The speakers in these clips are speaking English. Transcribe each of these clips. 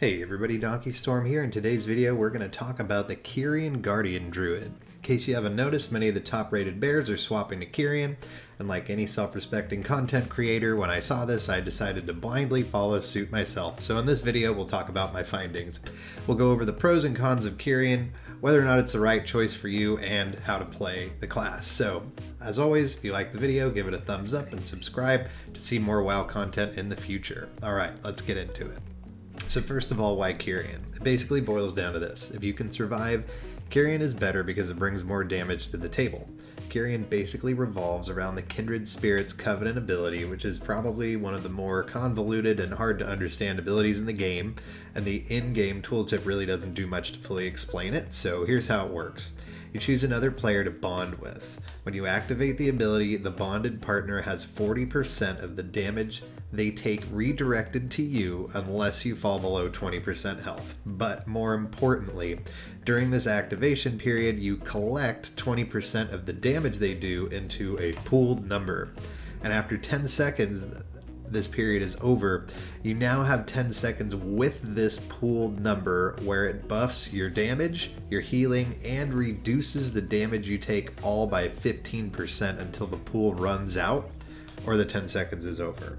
Hey everybody, Donkey Storm here. In today's video we're going to talk about the Kyrian Guardian Druid. In case you haven't noticed, many of the top rated bears are swapping to Kyrian, and like any self-respecting content creator, when I saw this I decided to blindly follow suit myself. So in this video we'll talk about my findings. We'll go over the pros and cons of Kyrian, whether or not it's the right choice for you, and how to play the class. So as always, if you like the video, give it a thumbs up and subscribe to see more WoW content in the future. Alright, let's get into it. So first of all, why Kyrian? It basically boils down to this. If you can survive, Kyrian is better because it brings more damage to the table. Kyrian basically revolves around the Kindred Spirit's Covenant ability, which is probably one of the more convoluted and hard to understand abilities in the game, and the in-game tooltip really doesn't do much to fully explain it, so here's how it works. You choose another player to bond with. When you activate the ability, the bonded partner has 40% of the damage they take redirected to you unless you fall below 20% health. But more importantly, during this activation period, you collect 20% of the damage they do into a pooled number. And after 10 seconds, this period is over, you now have 10 seconds with this pooled number where it buffs your damage, your healing, and reduces the damage you take all by 15% until the pool runs out or the 10 seconds is over.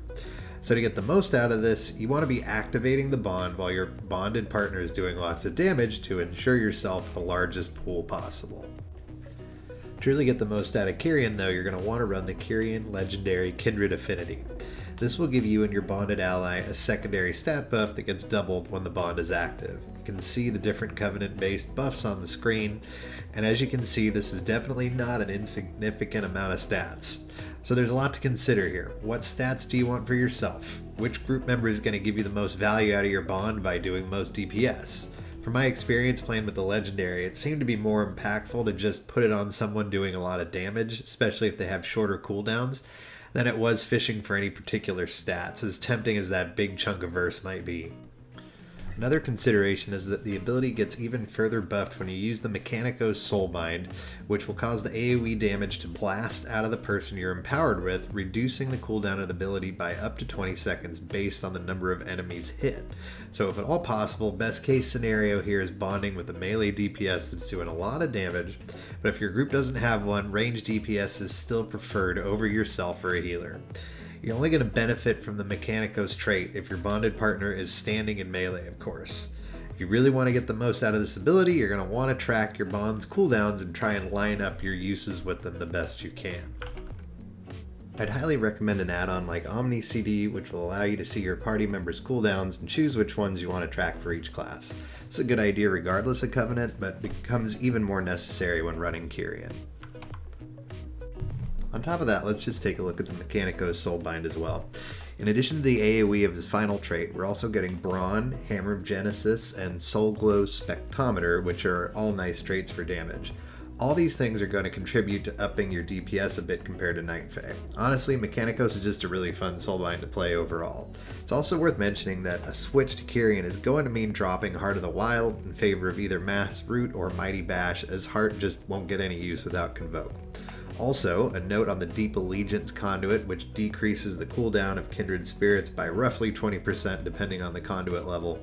So to get the most out of this, you want to be activating the bond while your bonded partner is doing lots of damage to ensure yourself the largest pool possible. To really get the most out of Kyrian though, you're going to want to run the Kyrian Legendary Kindred Affinity. This will give you and your bonded ally a secondary stat buff that gets doubled when the bond is active. You can see the different covenant-based buffs on the screen, and as you can see, this is definitely not an insignificant amount of stats. So there's a lot to consider here. What stats do you want for yourself? Which group member is going to give you the most value out of your bond by doing the most DPS? From my experience playing with the Legendary, it seemed to be more impactful to just put it on someone doing a lot of damage, especially if they have shorter cooldowns, than it was fishing for any particular stats, as tempting as that big chunk of verse might be. Another consideration is that the ability gets even further buffed when you use the Mechanico's Soulbind, which will cause the AoE damage to blast out of the person you're empowered with, reducing the cooldown of the ability by up to 20 seconds based on the number of enemies hit. So if at all possible, best case scenario here is bonding with a melee DPS that's doing a lot of damage, but if your group doesn't have one, ranged DPS is still preferred over yourself or a healer. You're only going to benefit from the Mechanico's trait if your bonded partner is standing in melee, of course. If you really want to get the most out of this ability, you're going to want to track your bond's cooldowns and try and line up your uses with them the best you can. I'd highly recommend an add-on like Omni CD, which will allow you to see your party members' cooldowns and choose which ones you want to track for each class. It's a good idea regardless of Covenant, but becomes even more necessary when running Kyrian. On top of that, let's just take a look at the Mechanico's Soulbind as well. In addition to the AoE of his final trait, we're also getting Brawn, Hammer of Genesis, and Soul Glow Spectrometer, which are all nice traits for damage. All these things are going to contribute to upping your DPS a bit compared to Night Fae. Honestly, Mechanicos is just a really fun Soulbind to play overall. It's also worth mentioning that a switch to Kyrian is going to mean dropping Heart of the Wild in favor of either Mass Root or Mighty Bash, as Heart just won't get any use without Convoke. Also, a note on the Deep Allegiance Conduit, which decreases the cooldown of Kindred Spirits by roughly 20% depending on the conduit level.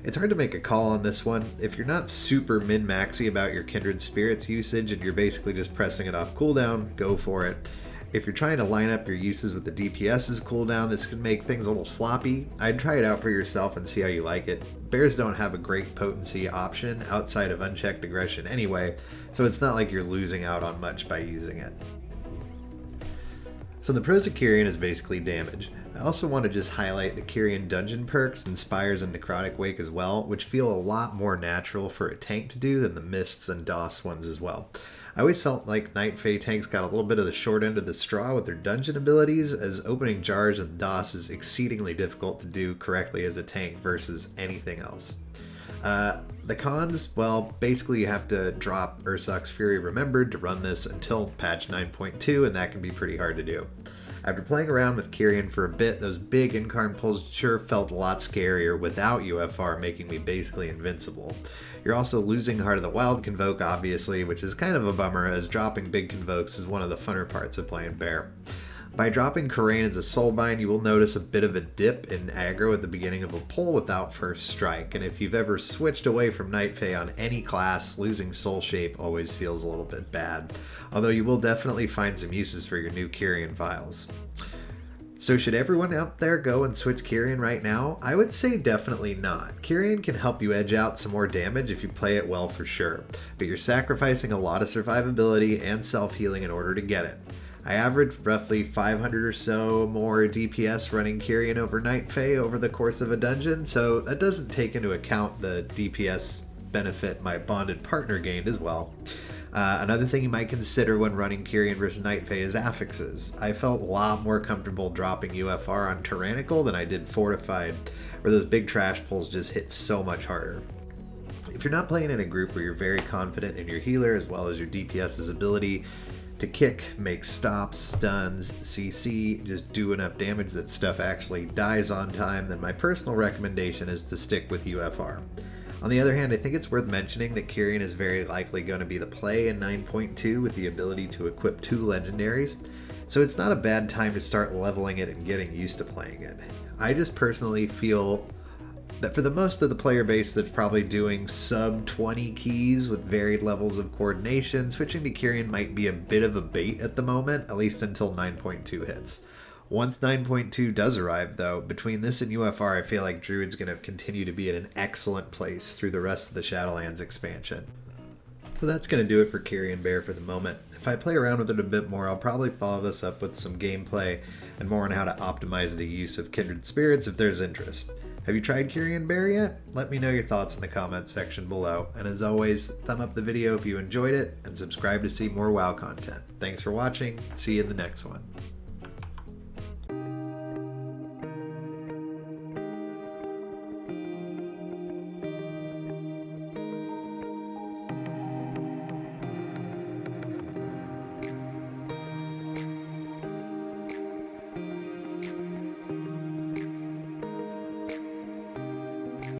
It's hard to make a call on this one. If you're not super min-maxy about your Kindred Spirits usage and you're basically just pressing it off cooldown, go for it. If you're trying to line up your uses with the DPS's cooldown, this can make things a little sloppy. I'd try it out for yourself and see how you like it. Bears don't have a great potency option outside of unchecked aggression anyway, so it's not like you're losing out on much by using it. So the pros of Kyrian is basically damage. I also want to just highlight the Kyrian dungeon perks, Inspires and Necrotic Wake as well, which feel a lot more natural for a tank to do than the Mists and DOS ones as well. I always felt like Night Fae tanks got a little bit of the short end of the straw with their dungeon abilities, as opening jars and DOS is exceedingly difficult to do correctly as a tank versus anything else. The cons, well, basically you have to drop Ursoc's Fury Remembered to run this until patch 9.2, and that can be pretty hard to do. After playing around with Kyrian for a bit, those big incarn pulls sure felt a lot scarier without UFR making me basically invincible. You're also losing Heart of the Wild Convoke, obviously, which is kind of a bummer, as dropping big Convokes is one of the funner parts of playing Bear. By dropping Kyrian as a Soulbind, you will notice a bit of a dip in aggro at the beginning of a pull without first strike, and if you've ever switched away from Night Fae on any class, losing Soul Shape always feels a little bit bad, although you will definitely find some uses for your new Kyrian vials. So should everyone out there go and switch Kyrian right now? I would say definitely not. Kyrian can help you edge out some more damage if you play it well for sure, but you're sacrificing a lot of survivability and self-healing in order to get it. I averaged roughly 500 or so more DPS running Kyrian over Night Fae over the course of a dungeon, so that doesn't take into account the DPS benefit my bonded partner gained as well. Another thing you might consider when running Kyrian versus Night Fae is affixes. I felt a lot more comfortable dropping UFR on Tyrannical than I did Fortified, where those big trash pulls just hit so much harder. If you're not playing in a group where you're very confident in your healer as well as your DPS's ability to kick, make stops, stuns, CC, just do enough damage that stuff actually dies on time, then my personal recommendation is to stick with UFR. On the other hand, I think it's worth mentioning that Kyrian is very likely going to be the play in 9.2 with the ability to equip 2 legendaries, so it's not a bad time to start leveling it and getting used to playing it. I just personally feel that for the most of the player base that's probably doing sub 20 keys with varied levels of coordination, switching to Kyrian might be a bit of a bait at the moment, at least until 9.2 hits. Once 9.2 does arrive though, between this and UFR, I feel like Druid's going to continue to be at an excellent place through the rest of the Shadowlands expansion. So that's going to do it for Kyrian Bear for the moment. If I play around with it a bit more, I'll probably follow this up with some gameplay and more on how to optimize the use of Kindred Spirits if there's interest. Have you tried Kyrian Bear yet? Let me know your thoughts in the comments section below. And as always, thumb up the video if you enjoyed it and subscribe to see more WoW content. Thanks for watching. See you in the next one.